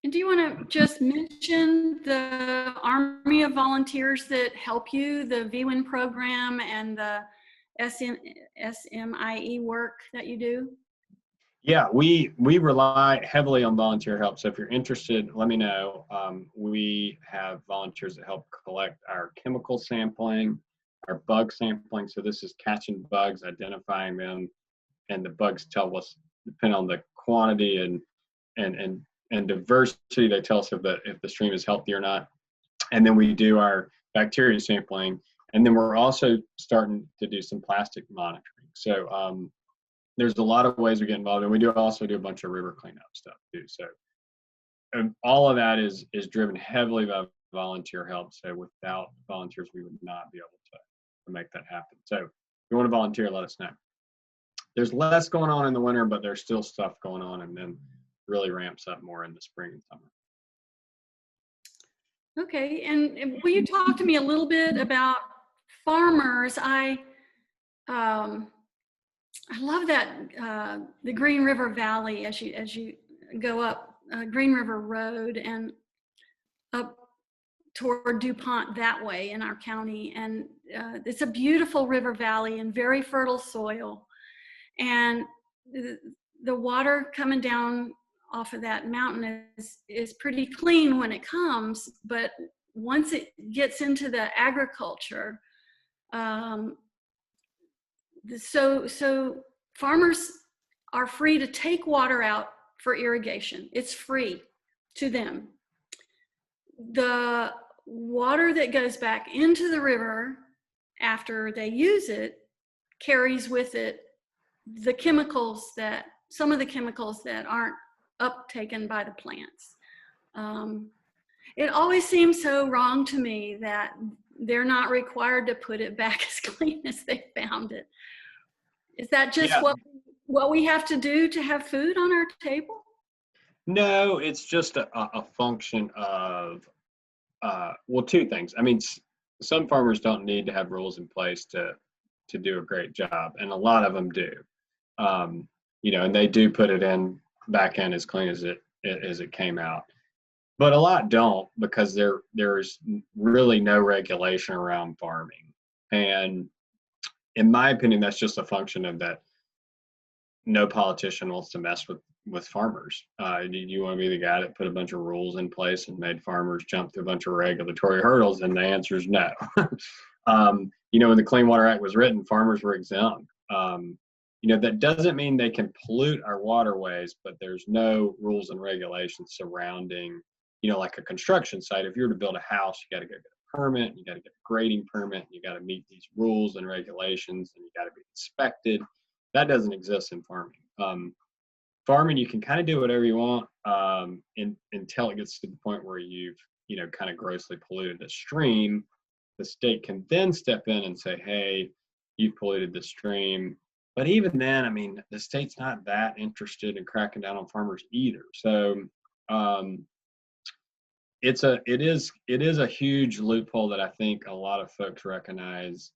A: And do you want to just mention the Army of Volunteers that help you, the VWIN program and the SMIE work that you do?
C: Yeah, we rely heavily on volunteer help. So if you're interested, let me know. We have volunteers that help collect our chemical sampling, our bug sampling. So this is catching bugs, identifying them, and the bugs tell us, depending on the quantity and diversity, they tell us if the stream is healthy or not. And then we do our bacteria sampling, and then we're also starting to do some plastic monitoring. So there's a lot of ways we get involved, and we do also do a bunch of river cleanup stuff too. So all of that is driven heavily by volunteer help. So without volunteers, we would not be able to make that happen. So if you want to volunteer, let us know. There's less going on in the winter, but there's still stuff going on, and then really ramps up more in the spring and summer.
A: Okay, and will you talk to me a little bit about farmers? I love that the Green River Valley as you go up Green River Road and up toward DuPont that way in our county, and it's a beautiful river valley and very fertile soil, and the water coming down off of that mountain is pretty clean when it comes, but once it gets into the agriculture, so farmers are free to take water out for irrigation. It's free to them. The water that goes back into the river after they use it carries with it some of the chemicals that aren't uptaken by the plants. It always seems so wrong to me that they're not required to put it back as clean as they found it. Is that just what we have to do to have food on our table?
C: No, it's just a function of, well, two things. I mean, some farmers don't need to have rules in place to do a great job, and a lot of them do. And they do put it back in as clean as it came out. But a lot don't, because there's really no regulation around farming. And in my opinion, that's just a function of that no politician wants to mess with farmers. Do you want to be the guy that put a bunch of rules in place and made farmers jump through a bunch of regulatory hurdles? And the answer is no. When the Clean Water Act was written, farmers were exempt. That doesn't mean they can pollute our waterways, but there's no rules and regulations surrounding, like a construction site. If you were to build a house, you got to go get a permit, you got to get a grading permit, you got to meet these rules and regulations, and you got to be inspected. That doesn't exist in farming. Farming, you can kind of do whatever you want until it gets to the point where you've, kind of grossly polluted a stream. The state can then step in and say, hey, you've polluted the stream. But even then, I mean, the state's not that interested in cracking down on farmers either. So it is a huge loophole that I think a lot of folks recognize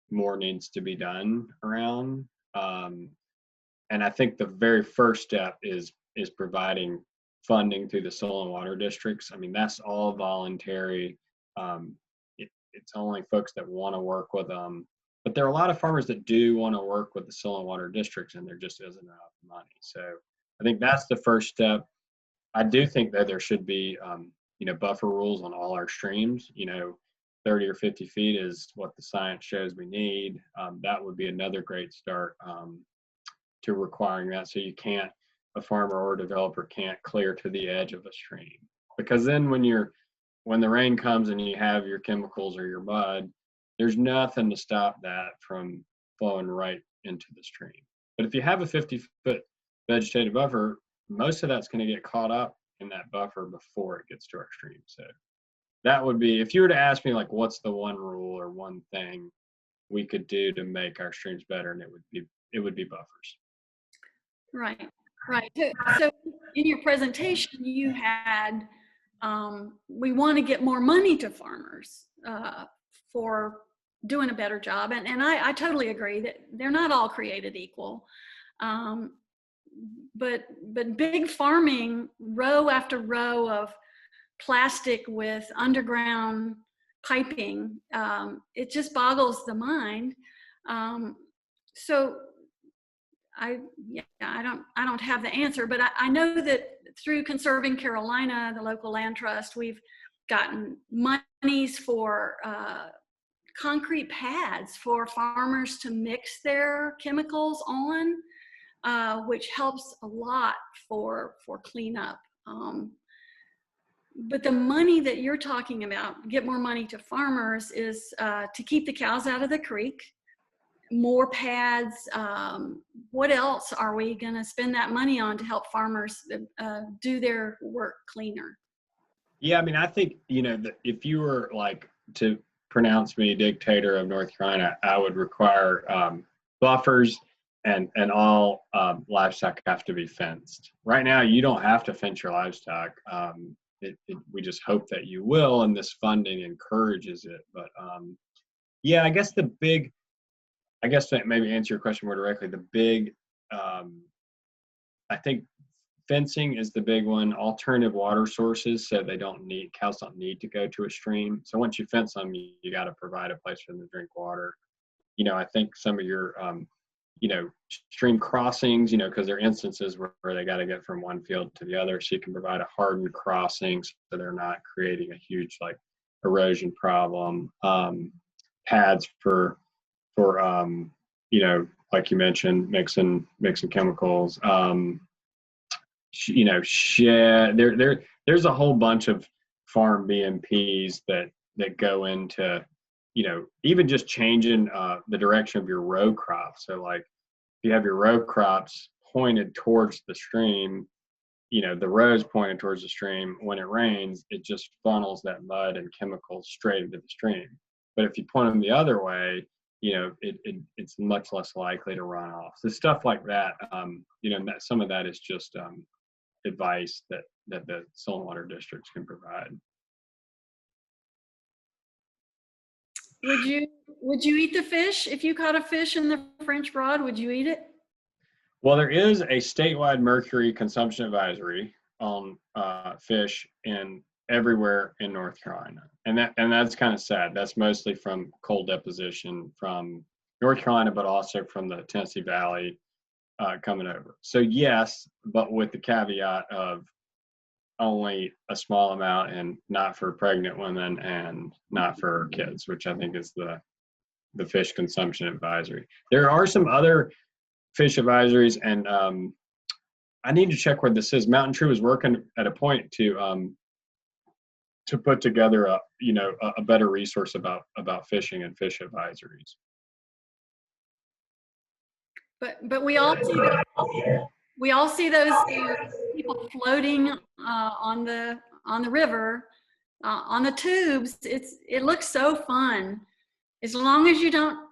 C: more needs to be done around. And I think the very first step is providing funding through the soil and water districts. I mean, that's all voluntary. It's only folks that want to work with them. But there are a lot of farmers that do want to work with the soil and water districts, and there just isn't enough money. So I think that's the first step. I do think that there should be, buffer rules on all our streams. 30 or 50 feet is what the science shows we need. That would be another great start to requiring that. So a farmer or a developer can't clear to the edge of a stream, because then when the rain comes and you have your chemicals or your mud, there's nothing to stop that from flowing right into the stream. But if you have a 50-foot vegetative buffer, most of that's going to get caught up in that buffer before it gets to our stream. So that would be, if you were to ask me, like, what's the one rule or one thing we could do to make our streams better, and it would be buffers.
A: Right. So in your presentation, you had, we want to get more money to farmers for doing a better job. And I totally agree that they're not all created equal. But big farming, row after row of plastic with underground piping, it just boggles the mind. So I don't have the answer, but I know that through Conserving Carolina, the local land trust, we've gotten monies for concrete pads for farmers to mix their chemicals on, which helps a lot for cleanup. But the money that you're talking about, get more money to farmers, is to keep the cows out of the creek, more pads. What else are we going to spend that money on to help farmers do their work cleaner?
C: Yeah, I mean, I think, that if you were like to pronounce me dictator of North Carolina, I would require buffers, and all livestock have to be fenced. Right now, you don't have to fence your livestock. We just hope that you will, and this funding encourages it. But yeah, I guess to maybe answer your question more directly, the big, I think fencing is the big one. Alternative water sources, so cows don't need to go to a stream. So once you fence them, you got to provide a place for them to drink water. I think some of your, stream crossings, because there are instances where they got to get from one field to the other. So you can provide a hardened crossing so they're not creating a huge erosion problem. Pads for like you mentioned, mixing chemicals. Shed. There's a whole bunch of farm BMPs that go into, even just changing the direction of your row crops. So like if you have your row crops pointed towards the stream, the rows pointed towards the stream, when it rains, it just funnels that mud and chemicals straight into the stream. But if you point them the other way, it's much less likely to run off. So stuff like that, some of that is just advice that the soil and water districts can provide.
A: Would you eat the fish? If you caught a fish in the French Broad, would you eat it?
C: Well, there is a statewide mercury consumption advisory on fish everywhere in North Carolina, and that's kind of sad. That's mostly from coal deposition from North Carolina, but also from the Tennessee Valley coming over. So yes, but with the caveat of only a small amount, and not for pregnant women and not for kids, which I think is the fish consumption advisory. There are some other fish advisories, and I need to check where this is. MountainTrue is working at a point to put together a better resource about fishing and fish advisories.
A: But we all see those people floating on the river on the tubes. It looks so fun, as long as you don't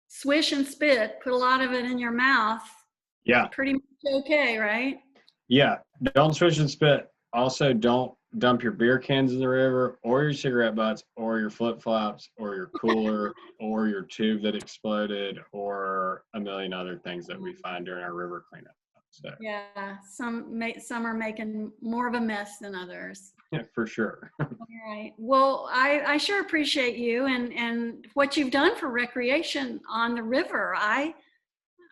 A: swish and spit, put a lot of it in your mouth.
C: Yeah,
A: pretty much okay, right?
C: Yeah, don't swish and spit. Also, don't dump your beer cans in the river, or your cigarette butts, or your flip-flops, or your cooler, or your tube that exploded, or a million other things that we find during our river cleanup. So
A: yeah, some are making more of a mess than others.
C: Yeah, for sure.
A: All right. Well, I sure appreciate you and what you've done for recreation on the river. I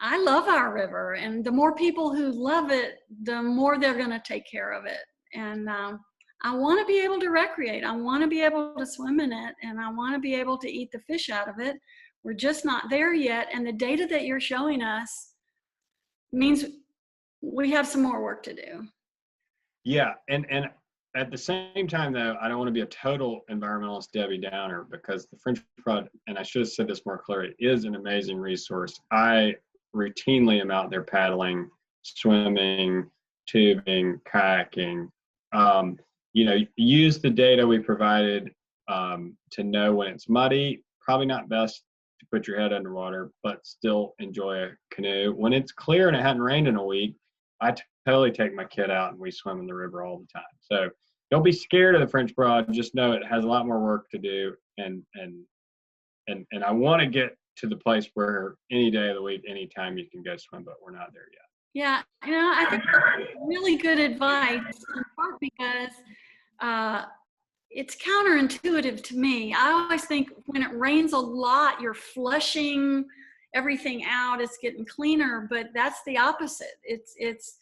A: love our river, and the more people who love it, the more they're going to take care of it. And I want to be able to recreate. I want to be able to swim in it, and I want to be able to eat the fish out of it. We're just not there yet. And the data that you're showing us means we have some more work to do. Yeah.
C: And at the same time, though, I don't want to be a total environmentalist Debbie Downer, because the French Broad, and I should have said this more clearly, is an amazing resource. I routinely am out there paddling, swimming, tubing, kayaking. Use the data we provided to know when it's muddy. Probably not best to put your head underwater, but still enjoy a canoe. When it's clear and it hadn't rained in a week, I totally take my kid out and we swim in the river all the time. So don't be scared of the French Broad. Just know it has a lot more work to do, and I want to get to the place where any day of the week, anytime you can go swim, but we're not there yet.
A: Yeah, I think that's really good advice, in part because it's counterintuitive to me. I always think when it rains a lot, you're flushing everything out, it's getting cleaner, but that's the opposite. It's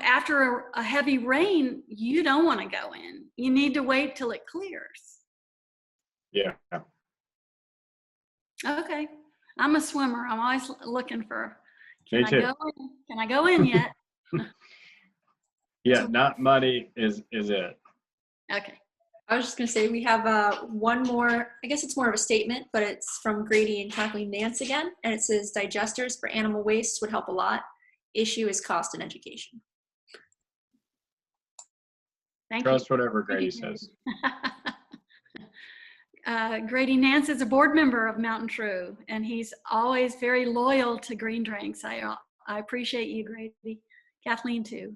A: after a heavy rain, you don't want to go in. You need to wait till it clears.
C: Yeah.
A: Okay. I'm a swimmer. I'm always looking for,
C: Me too.
A: Can I go in yet?
C: Yeah, not muddy is it.
A: Okay.
B: I was just going to say we have one more, I guess it's more of a statement, but it's from Grady and Kathleen Nance again. And it says digesters for animal waste would help a lot. Issue is cost and education.
A: Thank
C: Trust
A: you.
C: whatever Grady says.
A: Grady Nance is a board member of MountainTrue, and he's always very loyal to green drinks. I appreciate you, Grady. Kathleen, too.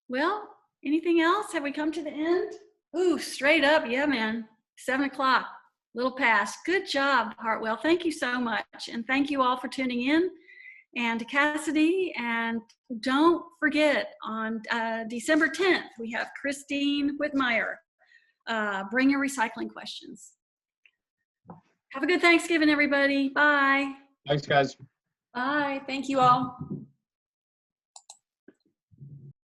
A: Well, anything else? Have we come to the end? Ooh, straight up. Yeah, man. 7 o'clock, little past. Good job, Hartwell. Thank you so much. And thank you all for tuning in. And to Cassidy, and don't forget on December 10th, we have Christine Whitmire. Bring your recycling questions. Have a good Thanksgiving, everybody. Bye.
C: Thanks, guys.
B: Bye. Thank you all.